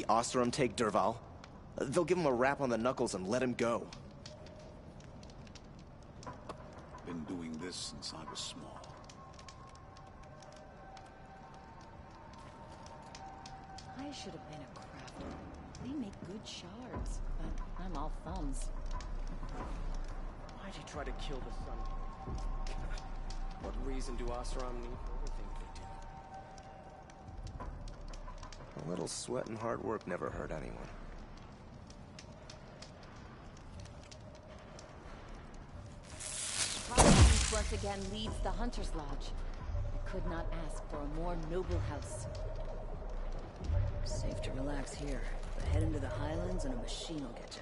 Oseram take Derval? They'll give him a rap on the knuckles and let him go. Been doing this since I was small. I should have been a crafter. They make good shards, but I'm all thumbs. Why'd you try to kill the sun? What reason do Oseram need for everything they do? A little sweat and hard work never hurt anyone. Providence once again leads the Hunter's Lodge. I could not ask for a more noble house. Safe to relax here, but head into the Highlands and a machine will get you.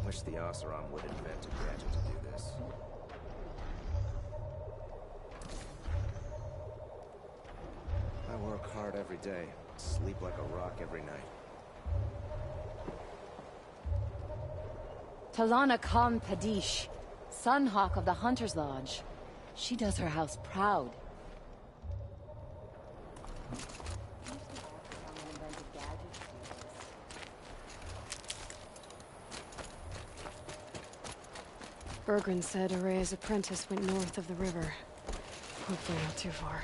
Wish the Oseram would invent a gadget to do this. I work hard every day, sleep like a rock every night. Talana Khan Padish, Sunhawk of the Hunter's Lodge. She does her house proud. Bergren said Araya's apprentice went north of the river. Hopefully not too far.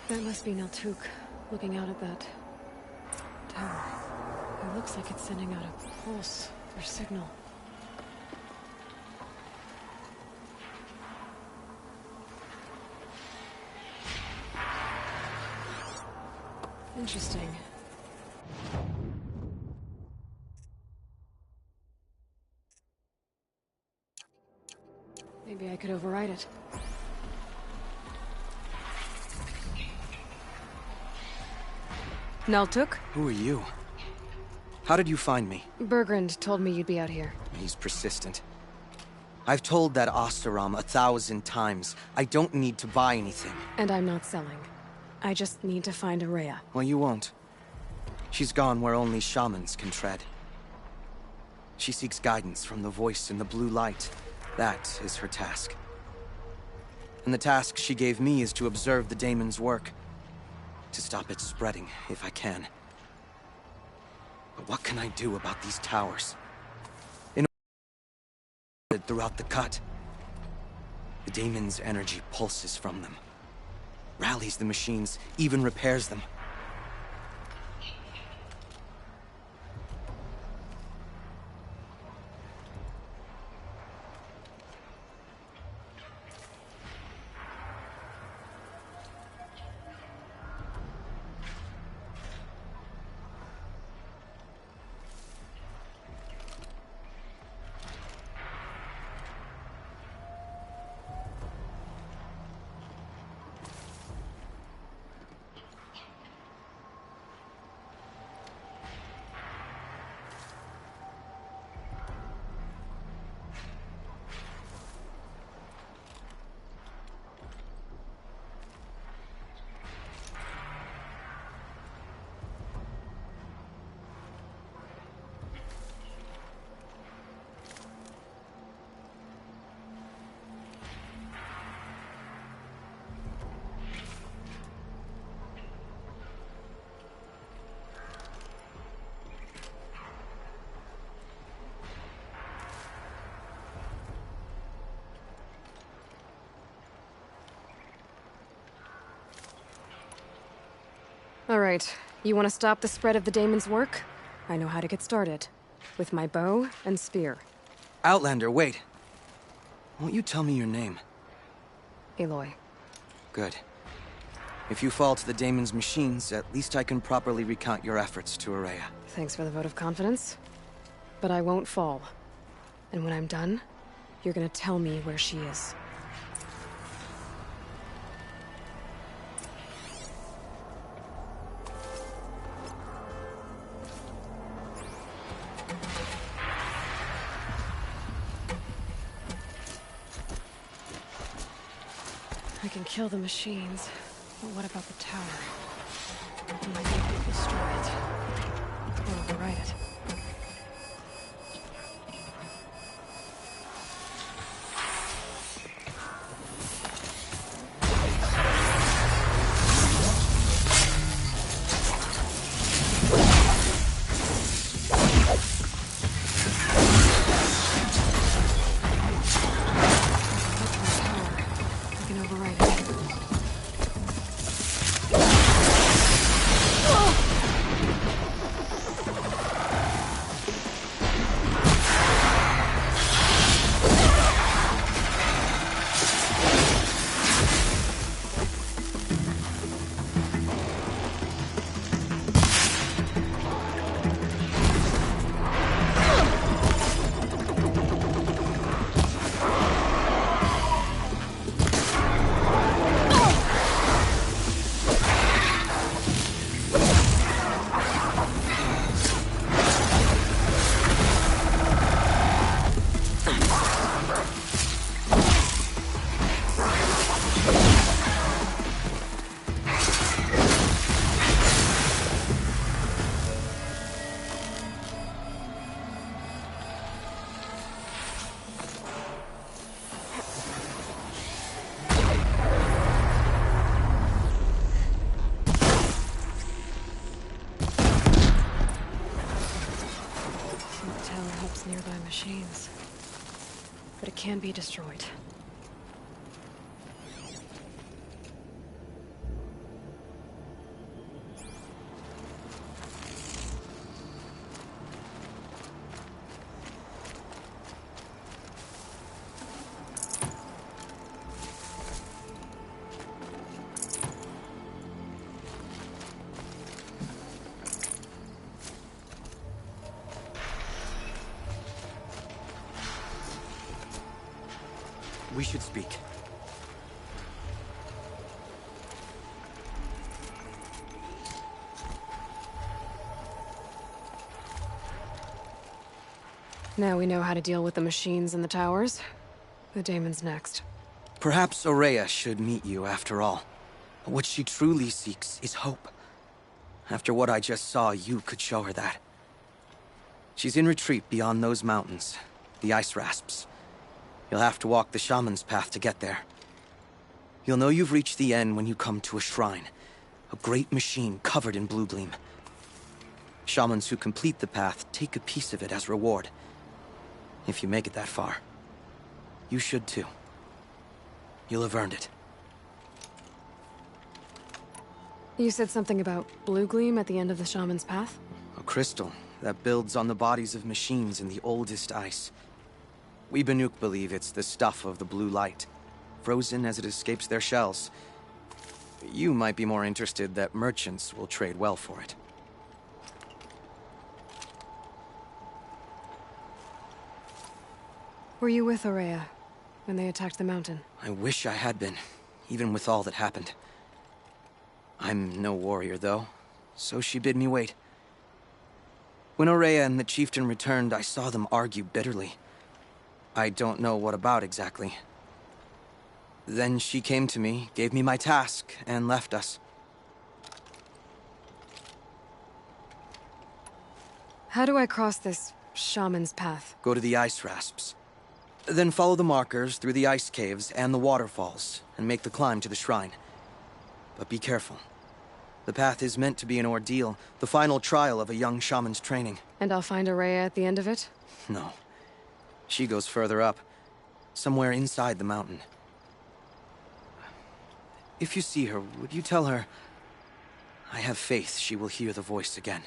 That must be Naltuk, looking out at that tower. It looks like it's sending out a pulse or signal. Interesting. Maybe I could override it. Naltuk? Who are you? How did you find me? Bergrand told me you'd be out here. He's persistent. I've told that Oseram 1,000 times. I don't need to buy anything. And I'm not selling. I just need to find Araya. Well, you won't. She's gone where only shamans can tread. She seeks guidance from the voice in the blue light. That is her task. And the task she gave me is to observe the daemon's work. To stop it spreading, if I can. But what can I do about these towers? Throughout the cut, the daemon's energy pulses from them. Rallies the machines, even repairs them. All right, you want to stop the spread of the daemon's work? I know how to get started. With my bow and spear. Outlander, wait. Won't you tell me your name? Aloy. Good. If you fall to the Daemon's machines, at least I can properly recount your efforts to Araya. Thanks for the vote of confidence. But I won't fall. And when I'm done, you're gonna tell me where she is. I can kill the machines, but what about the tower? I might be able to destroy it. Or override it. Nearby machines. But it can be destroyed. We should speak. Now we know how to deal with the machines and the towers. The Daemon's next. Perhaps Araya should meet you after all. What she truly seeks is hope. After what I just saw, you could show her that. She's in retreat beyond those mountains, the ice rasps. You'll have to walk the shaman's path to get there. You'll know you've reached the end when you come to a shrine. A great machine covered in blue gleam. Shamans who complete the path take a piece of it as reward. If you make it that far, you should too. You'll have earned it. You said something about blue gleam at the end of the shaman's path? A crystal that builds on the bodies of machines in the oldest ice. We Banuk believe it's the stuff of the blue light, frozen as it escapes their shells. You might be more interested that merchants will trade well for it. Were you with Araya when they attacked the mountain? I wish I had been, even with all that happened. I'm no warrior, though, so she bid me wait. When Araya and the chieftain returned, I saw them argue bitterly. I don't know what about exactly. Then she came to me, gave me my task, and left us. How do I cross this shaman's path? Go to the ice rasps. Then follow the markers through the ice caves and the waterfalls, and make the climb to the shrine. But be careful. The path is meant to be an ordeal, the final trial of a young shaman's training. And I'll find Araya at the end of it? No. She goes further up, somewhere inside the mountain. If you see her, would you tell her, I have faith she will hear the voice again.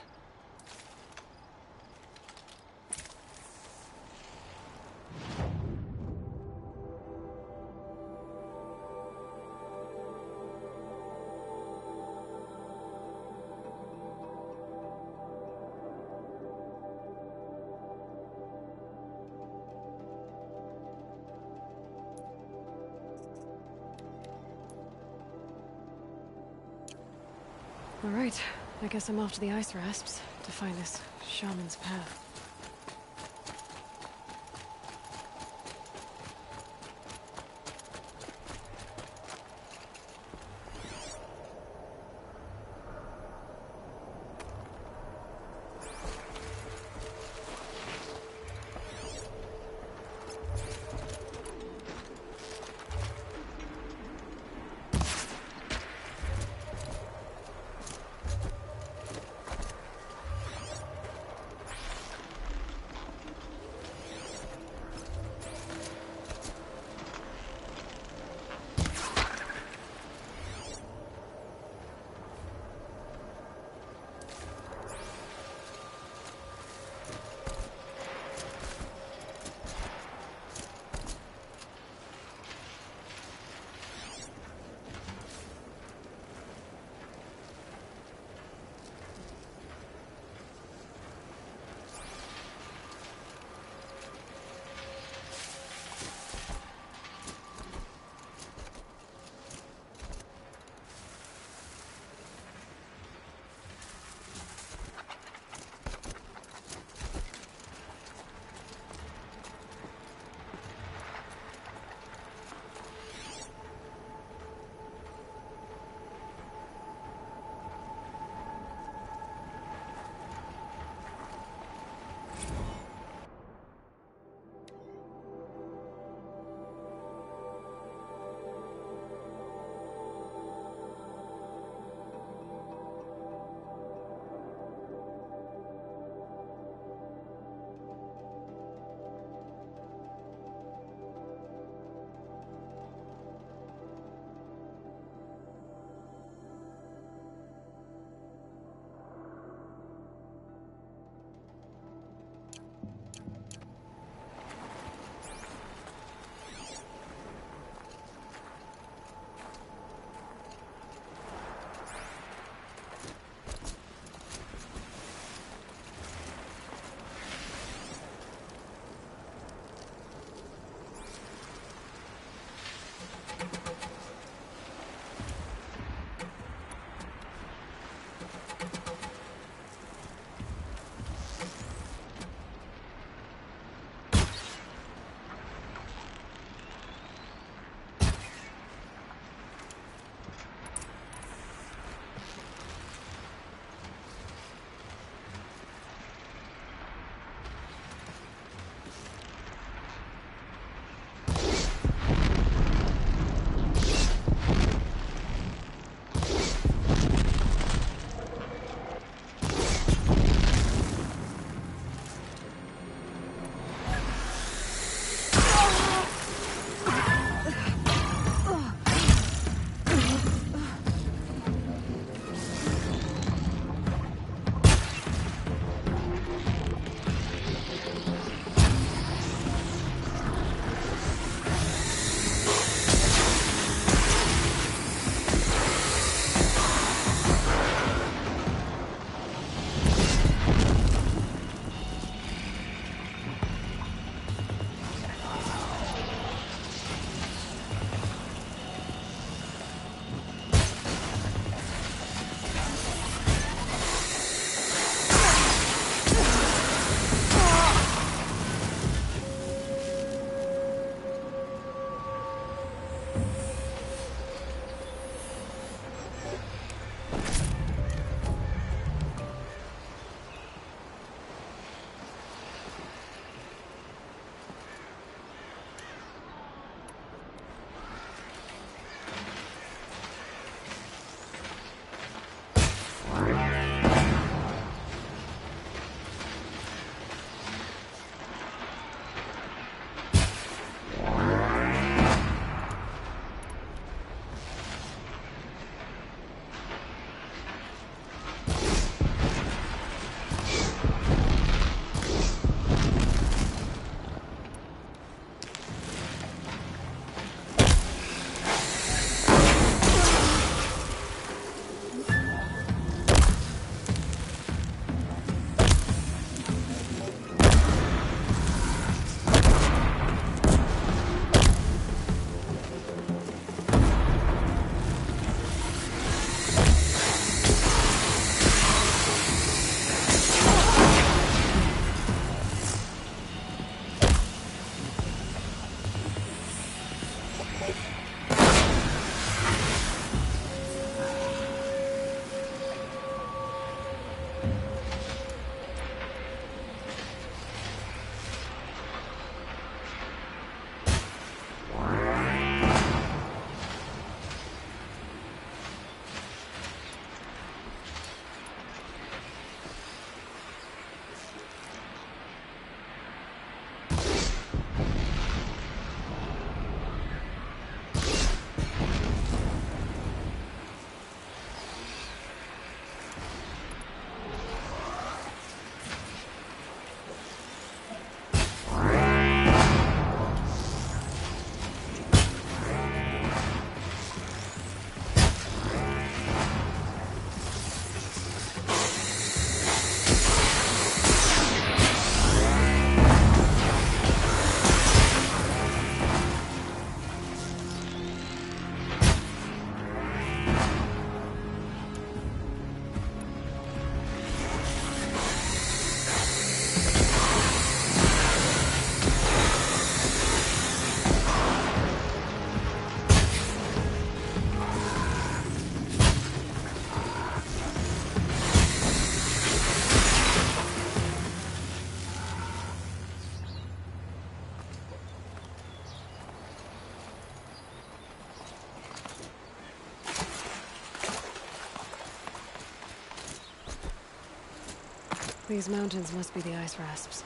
All right, I guess I'm off to the ice rasps to find this shaman's path. These mountains must be the ice rasps.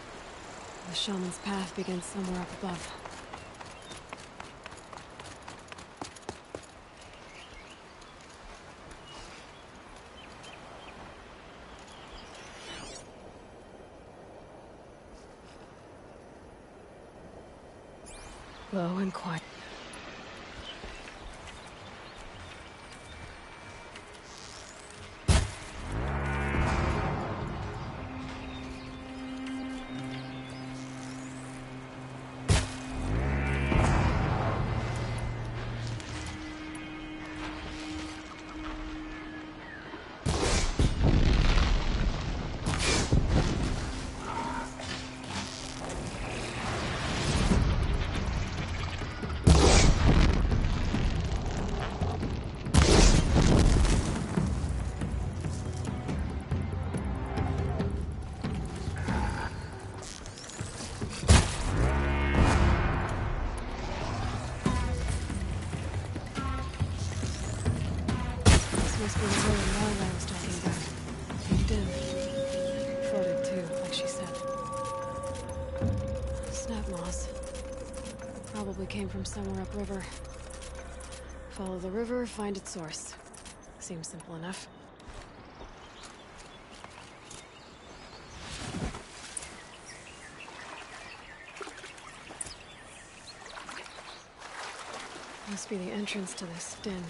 The shaman's path begins somewhere up above. Low and quiet. Must be the rolling wild I was talking about. Caved in. Floated too, like she said. Snap moss. Probably came from somewhere upriver. Follow the river, find its source. Seems simple enough. Must be the entrance to this den.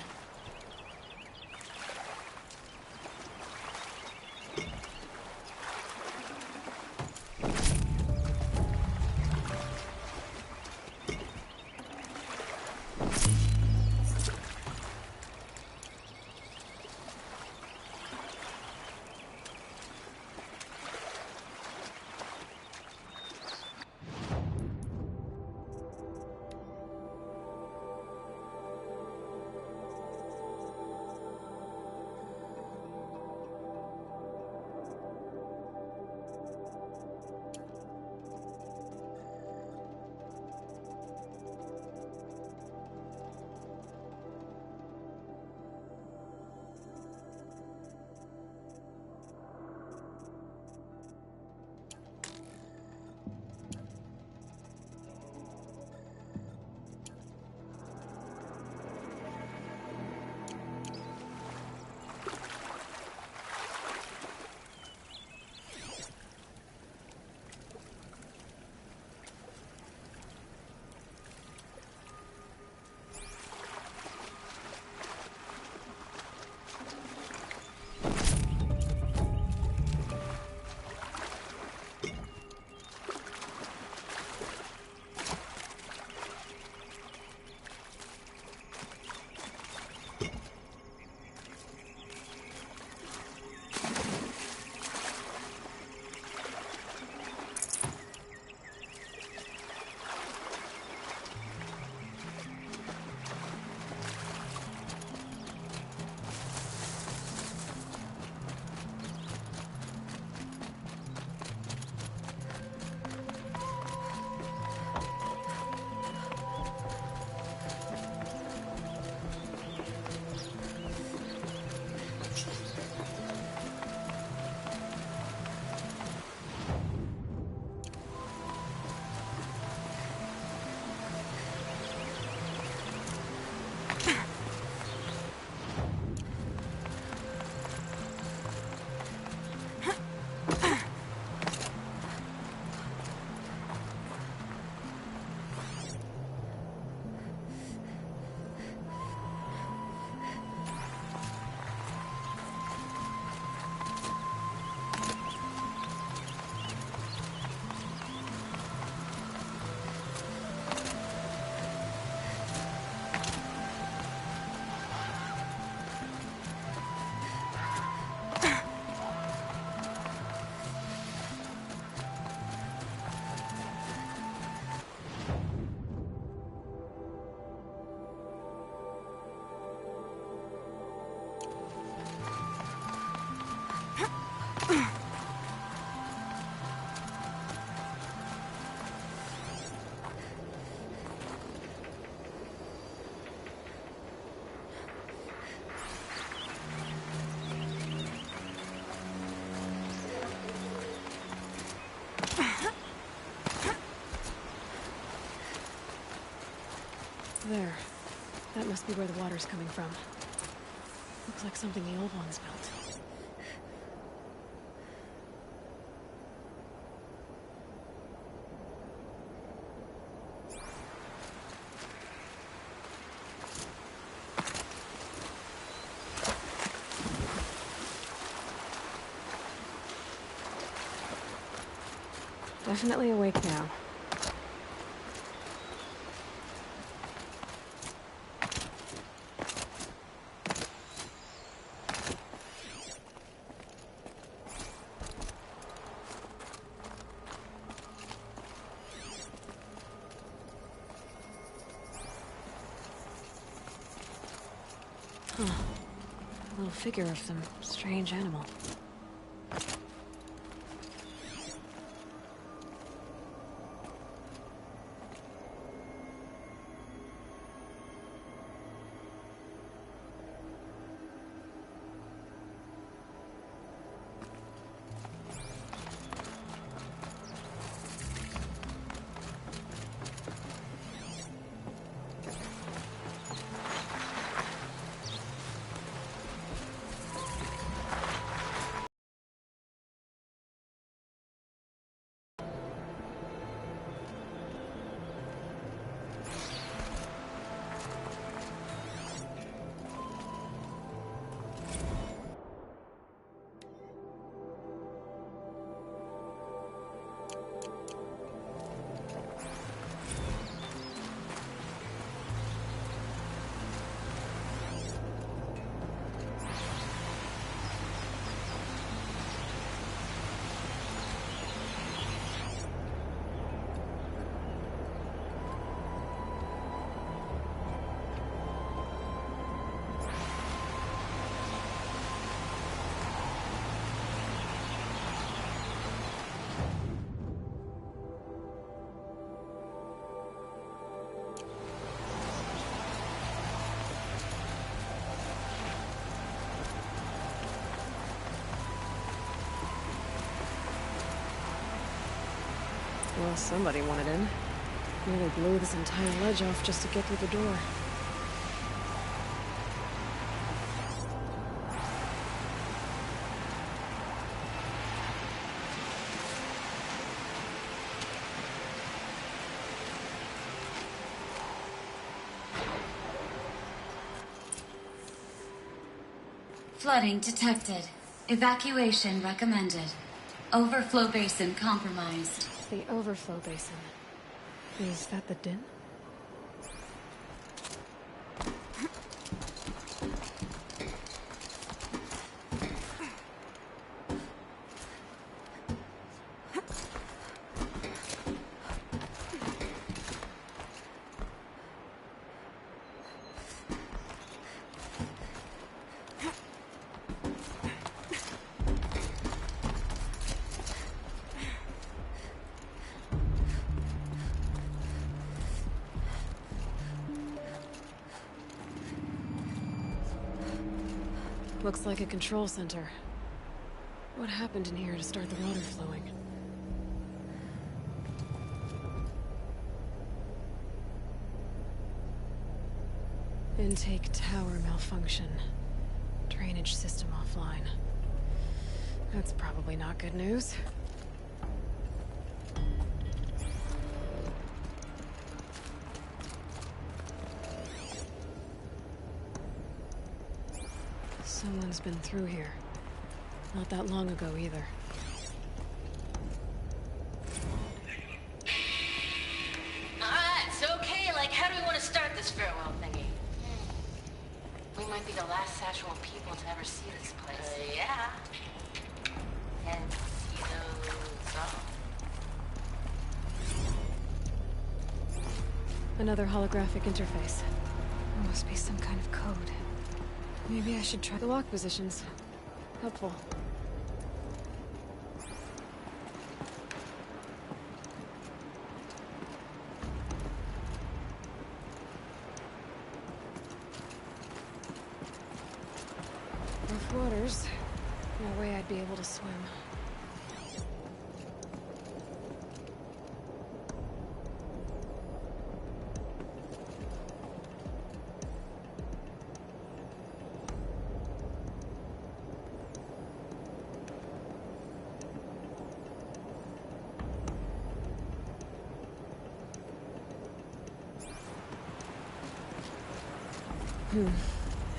There. That must be where the water's coming from. Looks like something the old ones built. Definitely awake now. Huh. A little figure of some strange animal. Well, somebody wanted in. Nearly blew this entire ledge off just to get through the door. Flooding detected. Evacuation recommended. Overflow basin compromised. The overflow basin. Is that the din? Looks like a control center. What happened in here to start the water flowing? Intake tower malfunction. Drainage system offline. That's probably not good news. Someone's been through here. Not that long ago, either. It's okay. Like, how do we want to start this farewell thingy? We might be the last actual people to ever see this place. Yeah. And see those all. Another holographic interface. There must be some kind of code. Maybe I should try the lock positions. Helpful. Rough waters. No way I'd be able to swim.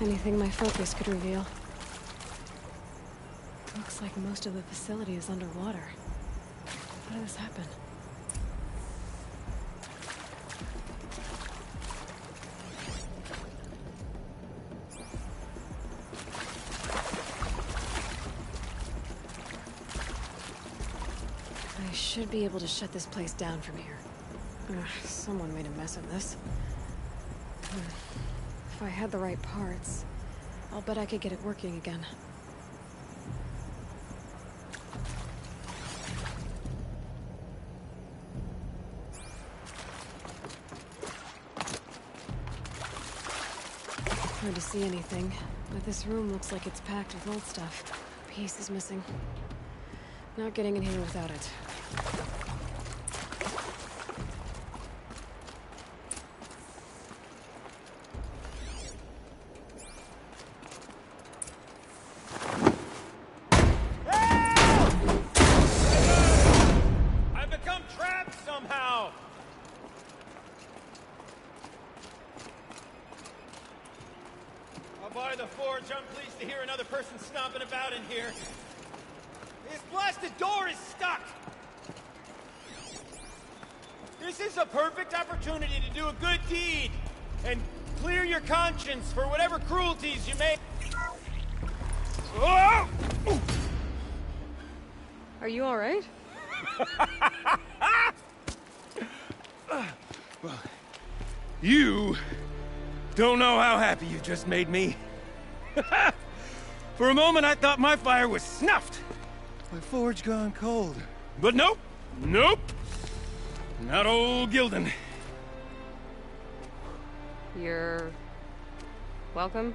Anything my focus could reveal. Looks like most of the facility is underwater. How did this happen? I should be able to shut this place down from here. Someone made a mess of this. If I had the right parts, I'll bet I could get it working again. Hard to see anything, but this room looks like it's packed with old stuff. A piece is missing. Not getting in here without it. I've become trapped somehow! I'll buy the forge. I'm pleased to hear another person stomping about in here. This blasted door is stuck! This is a perfect opportunity to do a good deed and clear your conscience for whatever cruelties you may... Oh! Are you alright? Well, you don't know how happy you just made me. For a moment, I thought my fire was snuffed. My forge gone cold. But nope. Nope. Not old Gildan. You're... welcome?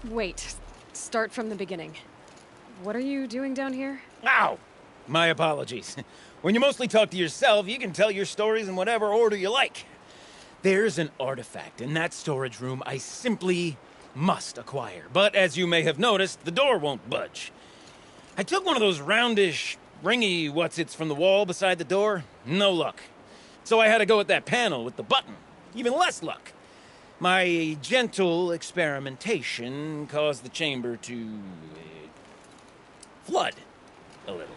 Wait. Start from the beginning. What are you doing down here? Ow! My apologies. When you mostly talk to yourself, you can tell your stories in whatever order you like. There's an artifact in that storage room I simply must acquire. But as you may have noticed, the door won't budge. I took one of those roundish, ringy what's-its from the wall beside the door. No luck. So I had to go with that panel with the button. Even less luck. My gentle experimentation caused the chamber to... flood a little.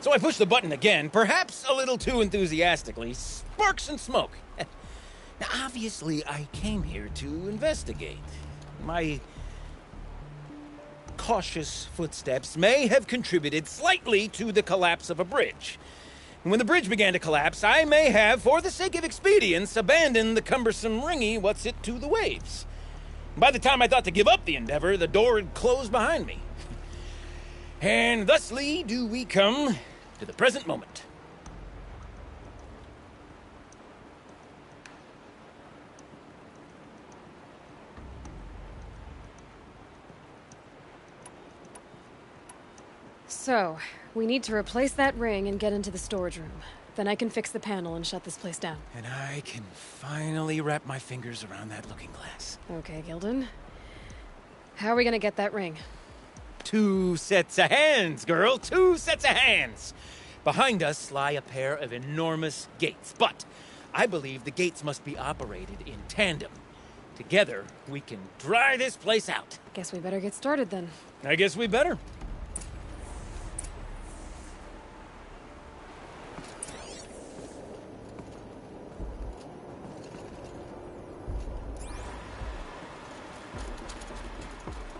So I pushed the button again, perhaps a little too enthusiastically. Sparks and smoke. Now, obviously, I came here to investigate. My cautious footsteps may have contributed slightly to the collapse of a bridge. And when the bridge began to collapse, I may have, for the sake of expedience, abandoned the cumbersome ringy what's-it to the waves. By the time I thought to give up the endeavor, the door had closed behind me. And thusly do we come to the present moment. So, we need to replace that ring and get into the storage room. Then I can fix the panel and shut this place down. And I can finally wrap my fingers around that looking glass. Okay, Gildan. How are we gonna get that ring? 2 sets of hands, girl. 2 sets of hands. Behind us lie a pair of enormous gates, but I believe the gates must be operated in tandem. Together, we can dry this place out. Guess we better get started then. I guess we better.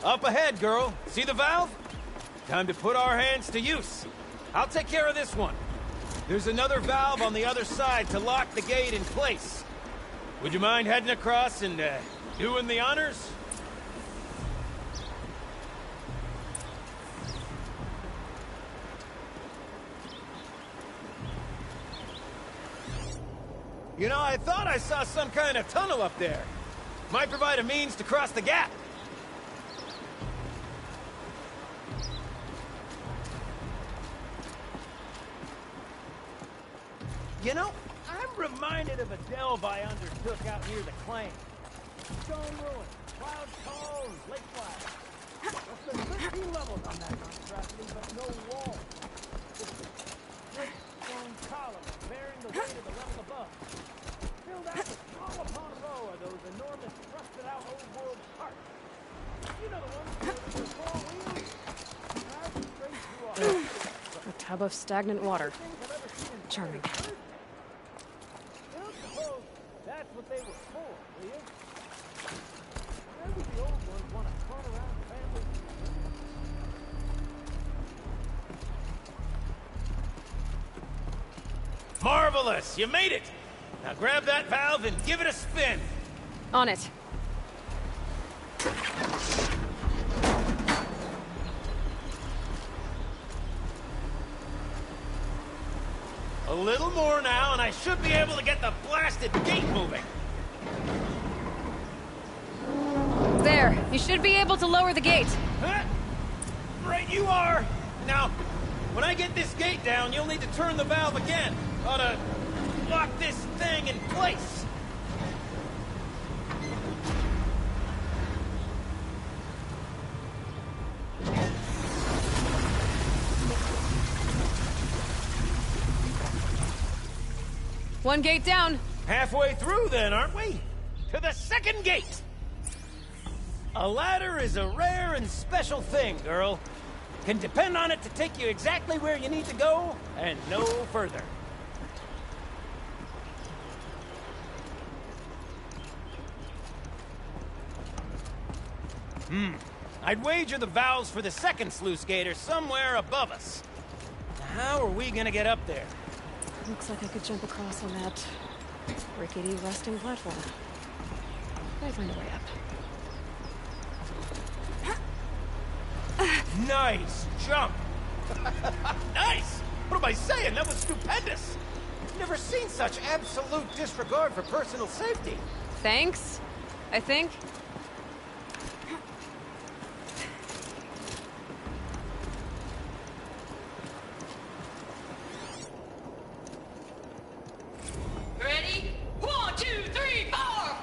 Up ahead, girl. See the valve? Time to put our hands to use. I'll take care of this one. There's another valve on the other side to lock the gate in place. Would you mind heading across and, doing the honors? You know, I thought I saw some kind of tunnel up there. Might provide a means to cross the gap. You know, I'm reminded of a delve I undertook out near the claim. Stone ruins, cloud cones, lake flat. There's 13 levels on that monstrosity, but no wall. Just brick stone columns bearing the weight of the level above, filled out with row upon row of those enormous rusted-out old-world carts. You know the ones with the four wheels? Drive straight through a A tub of stagnant water. Charming. Well, suppose that's what they were for, will you? Where would the old ones want to turn around families? Marvelous! You made it! Now grab that valve and give it a spin! On it. A little more now, and I should be able to get the blasted gate moving. There. You should be able to lower the gate. Huh? Right you are! Now, when I get this gate down, you'll need to turn the valve again. Ought to lock this thing in place. One gate down. Halfway through then, aren't we? To the second gate! A ladder is a rare and special thing, girl. Can depend on it to take you exactly where you need to go, and no further. I'd wager the valves for the second sluice gate are somewhere above us. How are we gonna get up there? Looks like I could jump across on that rickety rusting platform. I'll find a way up. Nice jump! Nice! What am I saying? That was stupendous! Never seen such absolute disregard for personal safety. Thanks, I think. Ready? 1, 2, 3, 4!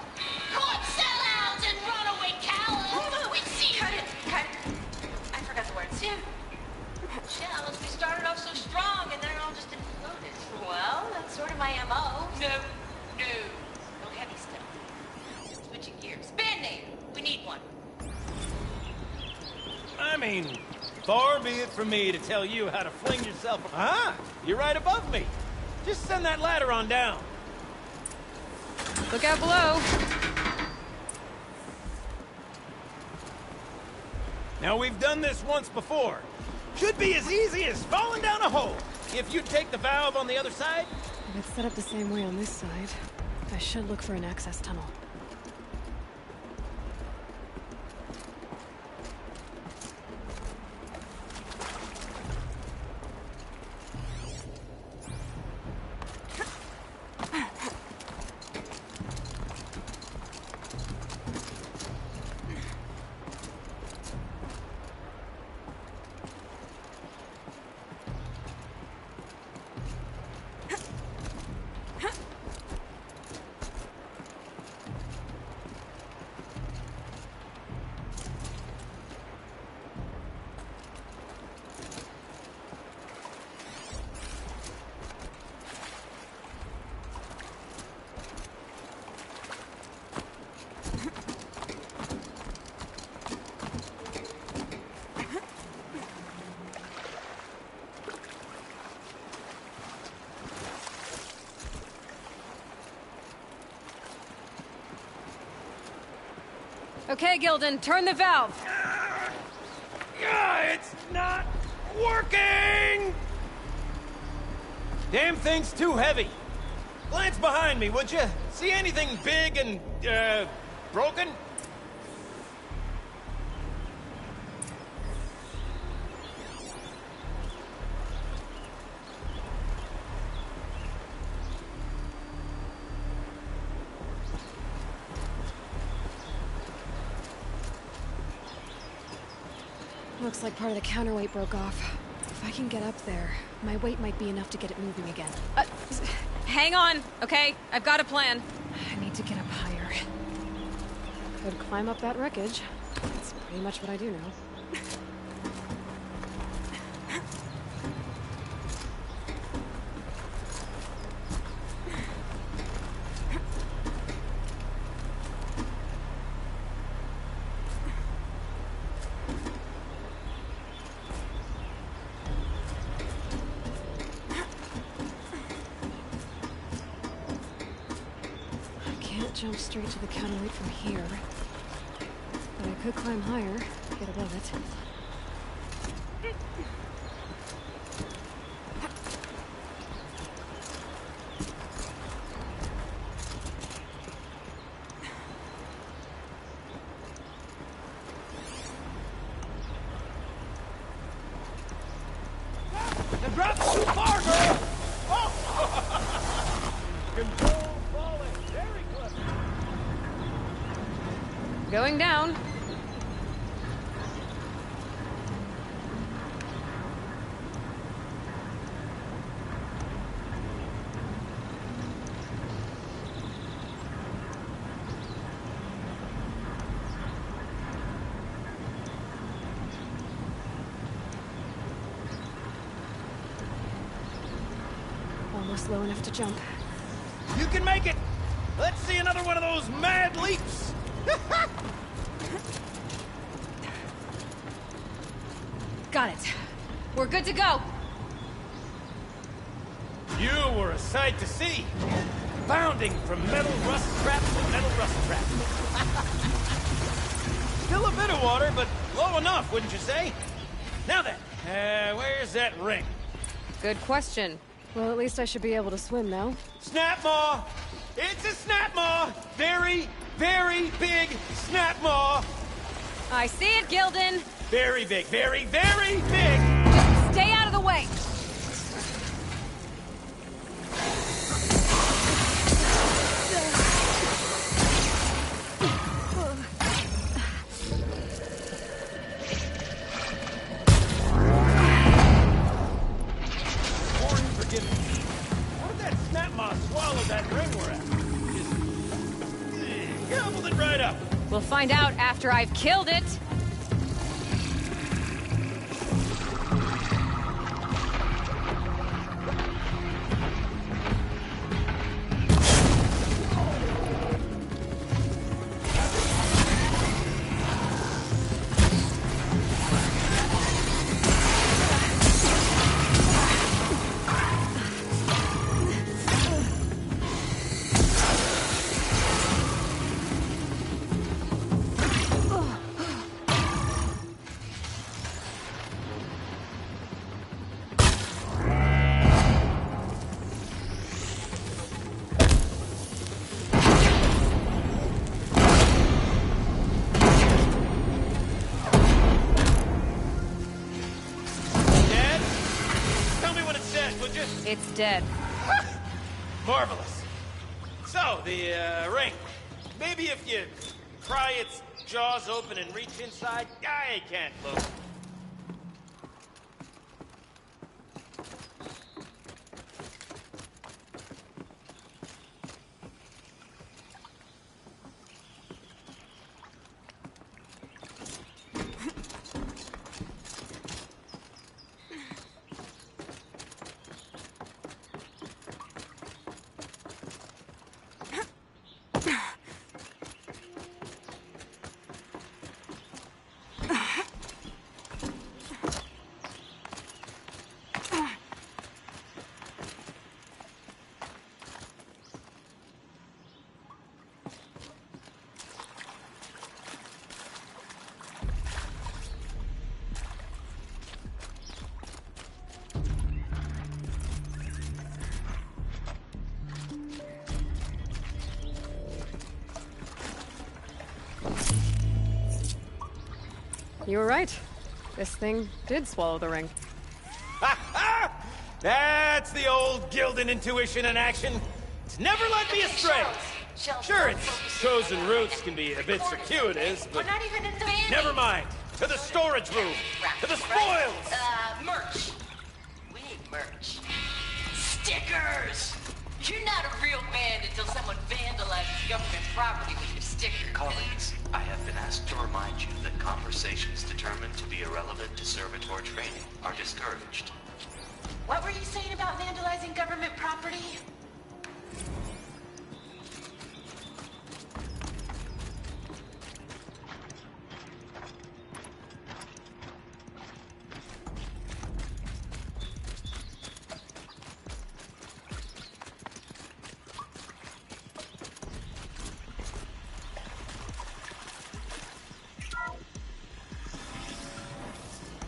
Cut sellouts and runaway cowards! We see you! Cut it! I forgot the words. Yeah, we started off so strong and then it all just imploded. Well, that's sort of my MO. No heavy stuff. Switching gears. Band-aid! We need one. I mean, far be it from me to tell you how to fling yourself... Ah! You're right above me. Just send that ladder on down. Look out below. Now, we've done this once before. Should be as easy as falling down a hole. If you take the valve on the other side... If it's set up the same way on this side, I should look for an access tunnel. Okay, Gildan, turn the valve. It's not working! Damn thing's too heavy. Glance behind me, would you? See anything big and, broken? Looks like part of the counterweight broke off. If I can get up there, my weight might be enough to get it moving again. Hang on, okay? I've got a plan. I need to get up higher. Could climb up that wreckage. That's pretty much what I do now. jump straight to the counterweight from here. But I could climb higher, get above it. The drop's too far, girl! Oh! Control falling. Very clever. Going down. Almost low enough to jump. You can make it! Let's see another one of those mad leaps! Got it. We're good to go. You were a sight to see. Bounding from metal rust trap to metal rust trap. Still a bit of water, but low enough, wouldn't you say? Now then, where's that ring? Good question. Well, at least I should be able to swim now. Snap maw! It's a snap maw! Very, very big snap maw! I see it, Gildan. Very big, very, very big! Just stay out of the way. How did that snap maw swallow that ring we're at? Just gobbled it right up. We'll find out after I've killed it. It's dead. Marvelous. So, the ring. Maybe if you pry its jaws open and reach inside, I can't look. You were right. This thing did swallow the ring. That's the old Gildan intuition in action. It's never led me astray. Sure, its chosen routes can be a bit circuitous, but never mind. To the storage room. To the spoils. Merch. We need merch. Stickers. You're not a real man until someone vandalizes government property with your sticker. Colleagues, I have been asked to remind you that conversations determined to be irrelevant to servitor training are discouraged. What were you saying about vandalizing government property?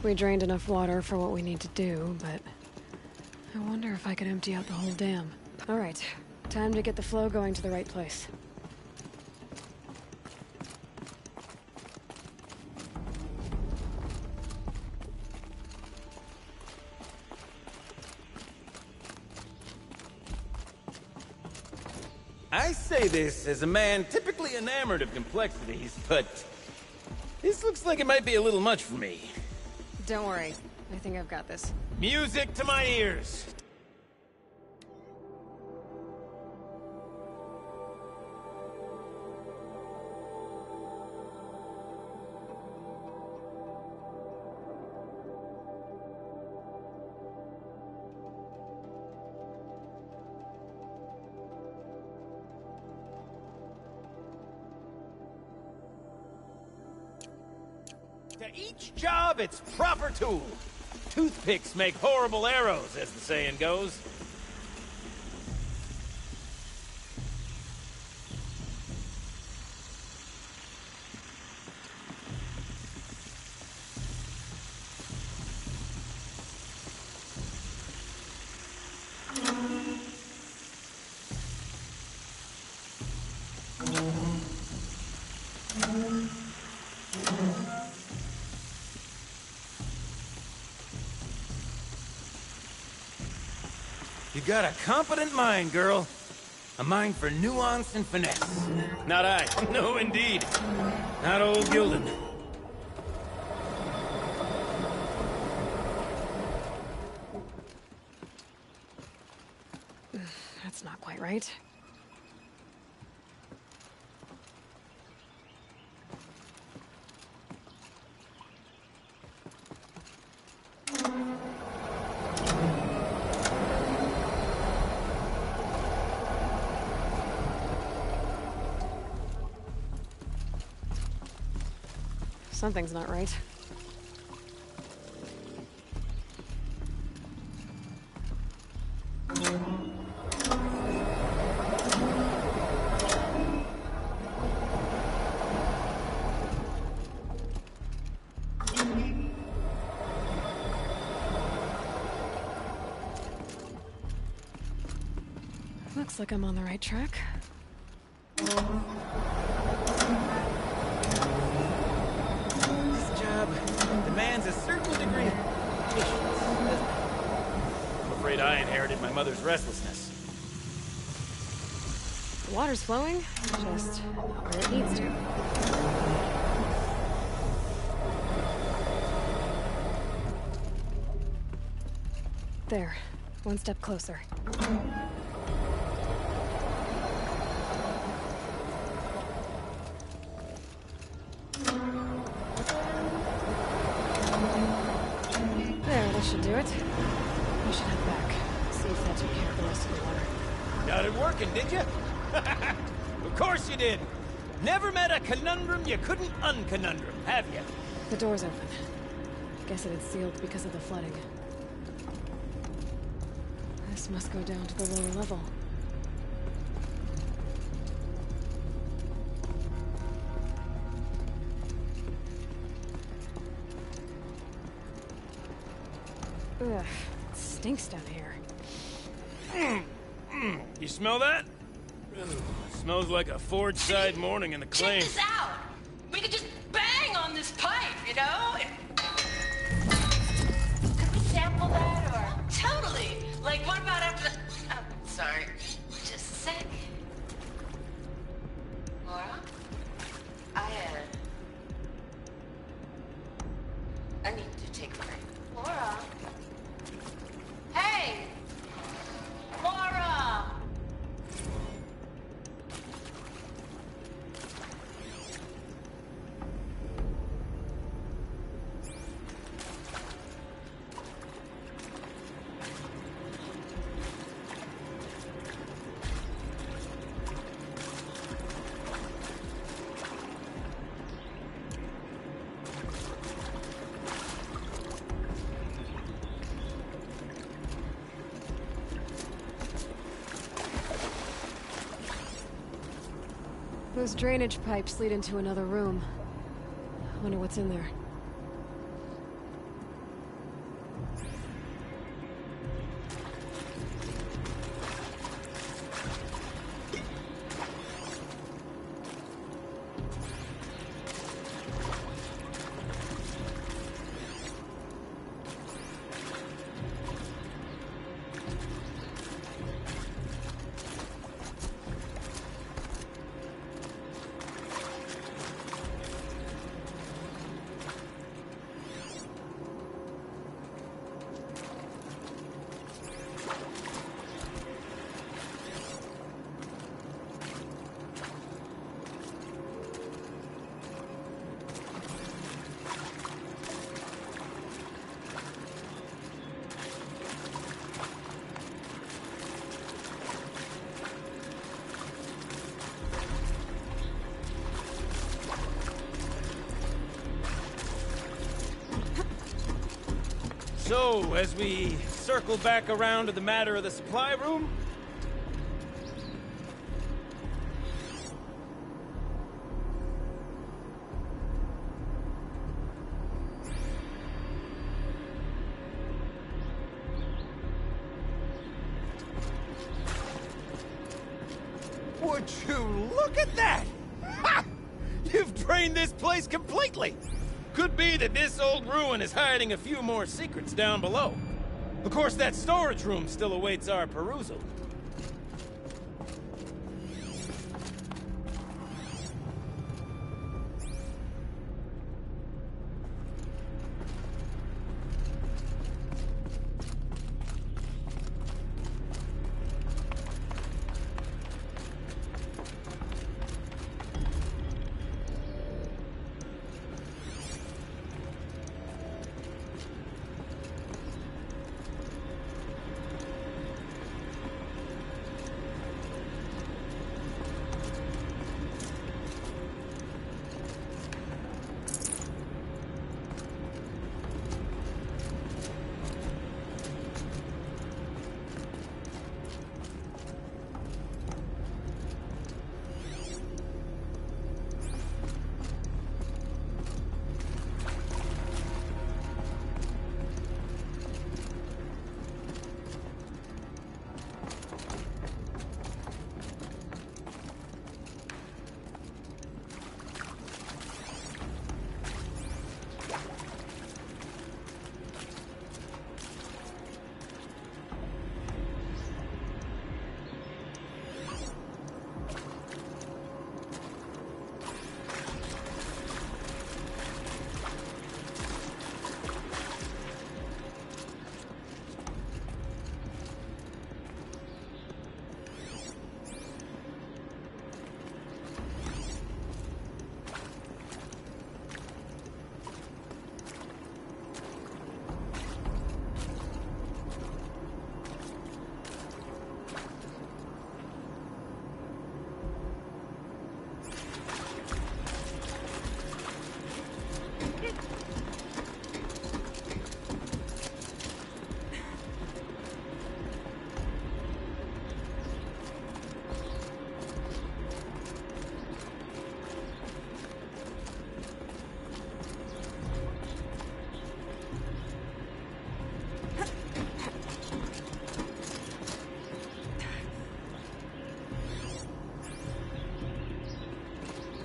We drained enough water for what we need to do, but I wonder if I could empty out the whole dam. All right, time to get the flow going to the right place. I say this as a man typically enamored of complexities, but this looks like it might be a little much for me. Don't worry, I think I've got this. Music to my ears! To each job, its proper tool. Toothpicks make horrible arrows, as the saying goes. You got a competent mind, girl. A mind for nuance and finesse. Not I. No, indeed. Not old Gildan. That's not quite right. Something's not right. Looks like I'm on the right track. Demands a certain degree of patience, doesn't it? I'm afraid I inherited my mother's restlessness. The water's flowing, just not where it needs to. There, one step closer. Should do it. We should head back. See if that took care of the rest of the water. Got it working, did you? Of course you did. Never met a conundrum you couldn't unconundrum, have you? The door's open. Guess it had sealed because of the flooding. This must go down to the lower level. Ugh, it stinks down here. You smell that? Smells like a forge-side morning in the claim. Check this out! We could just bang on this pipe, you know? Could we sample that, or... Totally! Like, what about after the... Oh, sorry. Just a sec. Laura? I need to take a break. Laura? Hey! Laura! Those drainage pipes lead into another room. I wonder what's in there. So, as we circle back around to the matter of the supply room... Would you look at that? Ha! You've drained this place completely! Could be that this old ruin is hiding a few more secrets down below. Of course, that storage room still awaits our perusal.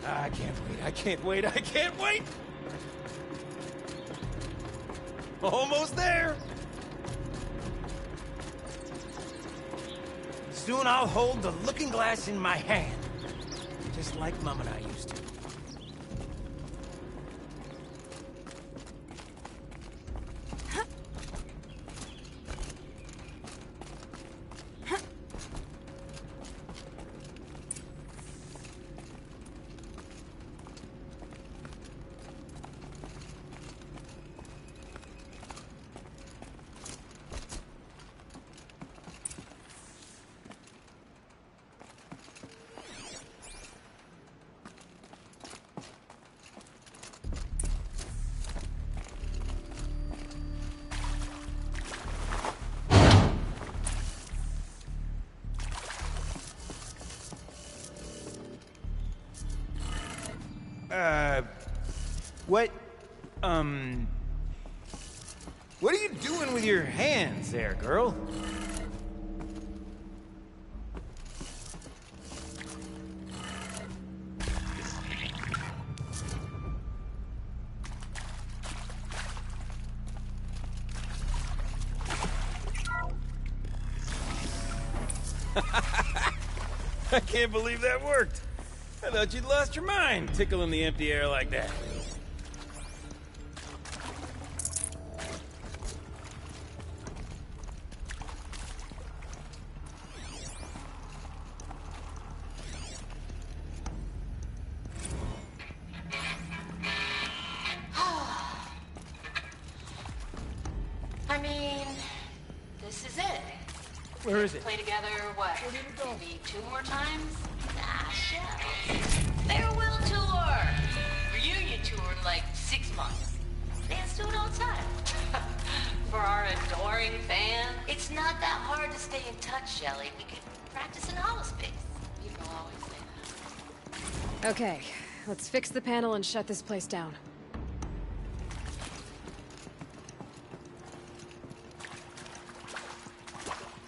I can't wait, I can't wait, I can't wait! Almost there! Soon I'll hold the looking glass in my hand, just like Mom and I used to. What are you doing with your hands there, girl? I can't believe that worked. I thought you'd lost your mind, tickling the empty air like that. I mean, this is it. Where is it? Play together, what? Maybe 2 more times? Nah, shells. Farewell tour! Reunion tour in like 6 months. Dance to it all the time. For our Okay, let's fix the panel and shut this place down.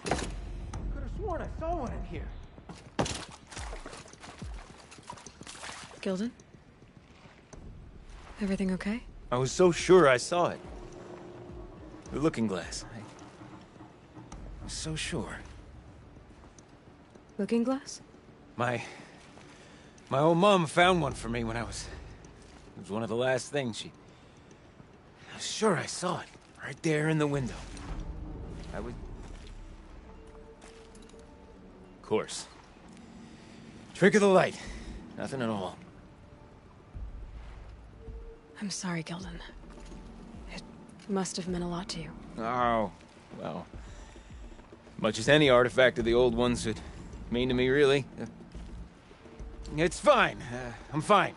Could have sworn I saw one in here. Gilden? Everything okay? I was so sure I saw it. The looking glass. I was so sure. Looking glass? My old mom found one for me when I was... It was one of the last things she... I was sure I saw it. Right there in the window. I would... Of course. Trick of the light. Nothing at all. I'm sorry, Gilden. It must have meant a lot to you. Oh, well... Much as any artifact of the old ones would mean to me, really. It's fine. I'm fine.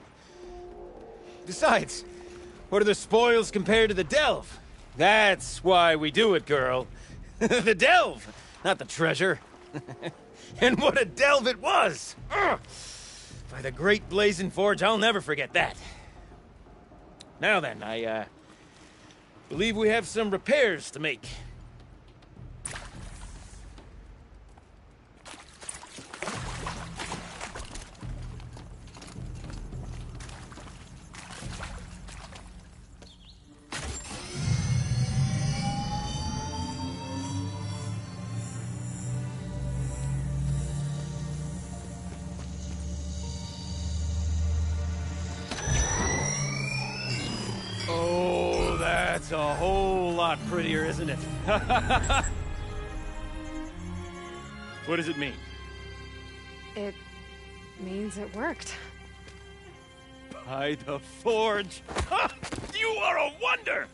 Besides, what are the spoils compared to the delve? That's why we do it, girl. The delve, not the treasure. And what a delve it was! Ugh. By the great blazing forge, I'll never forget that. Now then, I believe we have some repairs to make. Oh, that's a whole lot prettier, isn't it? What does it mean? It means it worked. By the forge! You are a wonder!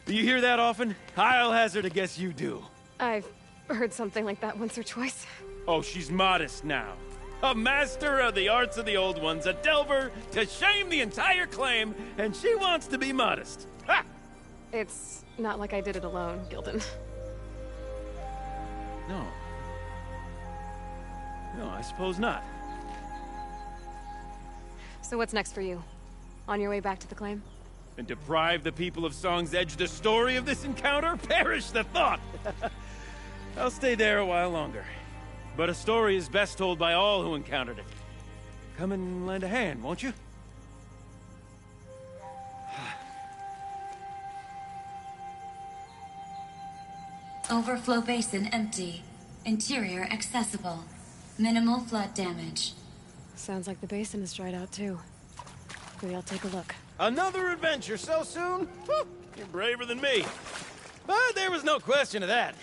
Do you hear that often? I'll hazard a guess you do. I've heard something like that once or twice. Oh, she's modest now. A master of the arts of the old ones, a delver to shame the entire claim, and she wants to be modest. Ha! It's not like I did it alone, Gilden. No. No, I suppose not. So what's next for you? On your way back to the claim? And deprive the people of Song's Edge the story of this encounter? Perish the thought! I'll stay there a while longer. But a story is best told by all who encountered it. Come and lend a hand, won't you? Overflow basin empty. Interior accessible. Minimal flood damage. Sounds like the basin is dried out too. Maybe I'll take a look. Another adventure so soon? Whew, you're braver than me. But there was no question of that.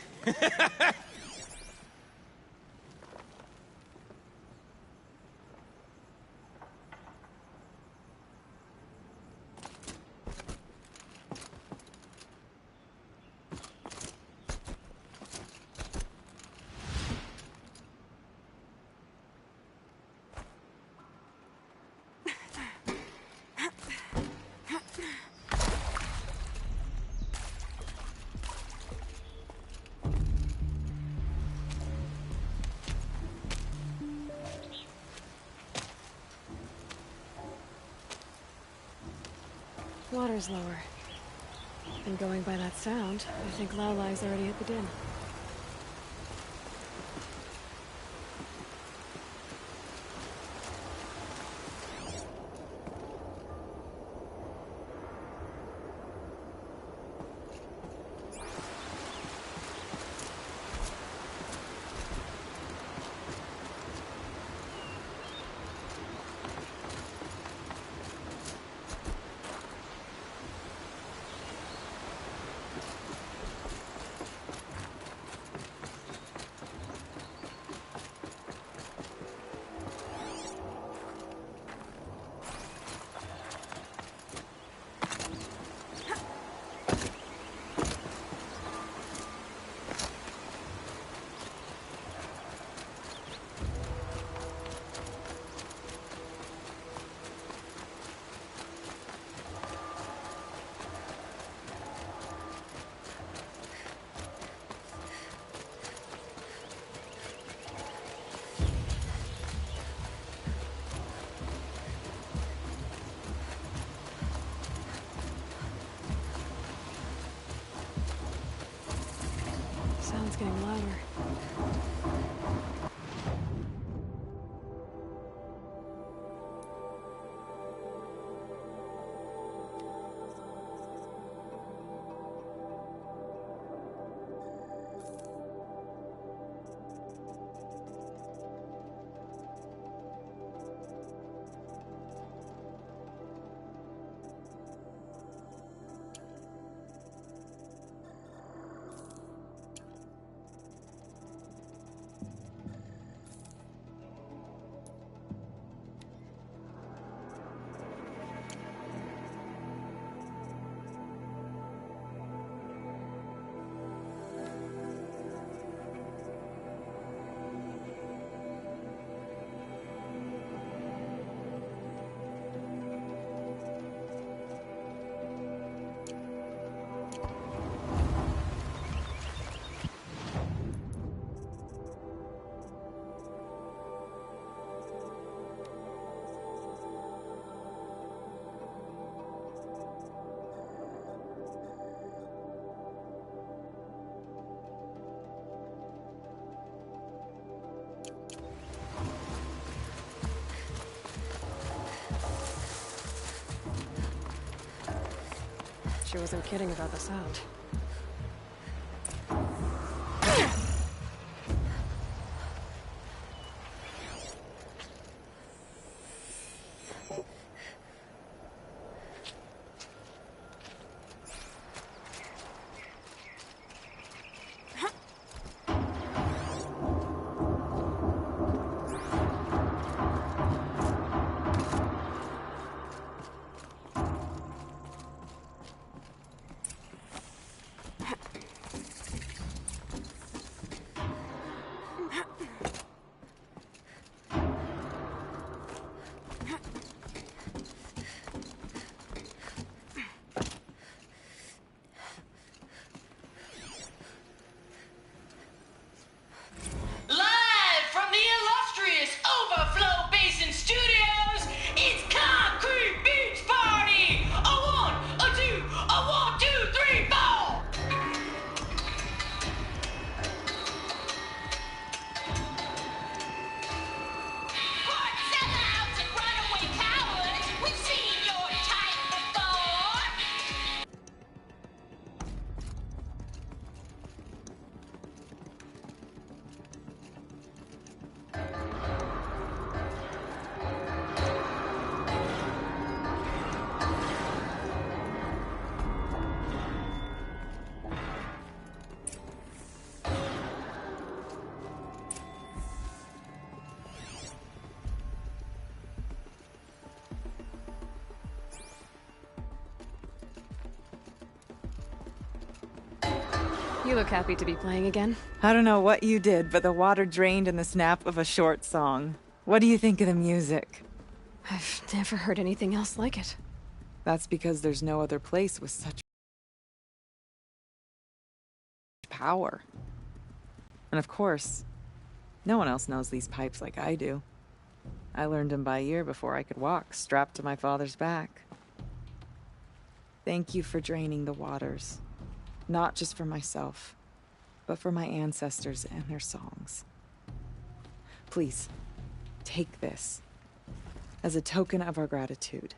Water's lower. And going by that sound, I think Aloy's already at the den. getting louder. She wasn't kidding about the sound. Live from the illustrious Overflow Basin Studios, it's Concrete Beach Party! A one, a two, a 1, 2, 3, 4! Port sellouts and runaway cowards, we've seen your type before! You look happy to be playing again. I don't know what you did, but the water drained in the snap of a short song. What do you think of the music? I've never heard anything else like it. That's because there's no other place with such power. And of course, no one else knows these pipes like I do. I learned them by ear before I could walk, strapped to my father's back. Thank you for draining the waters. Not just for myself, but for my ancestors and their songs. Please, take this as a token of our gratitude.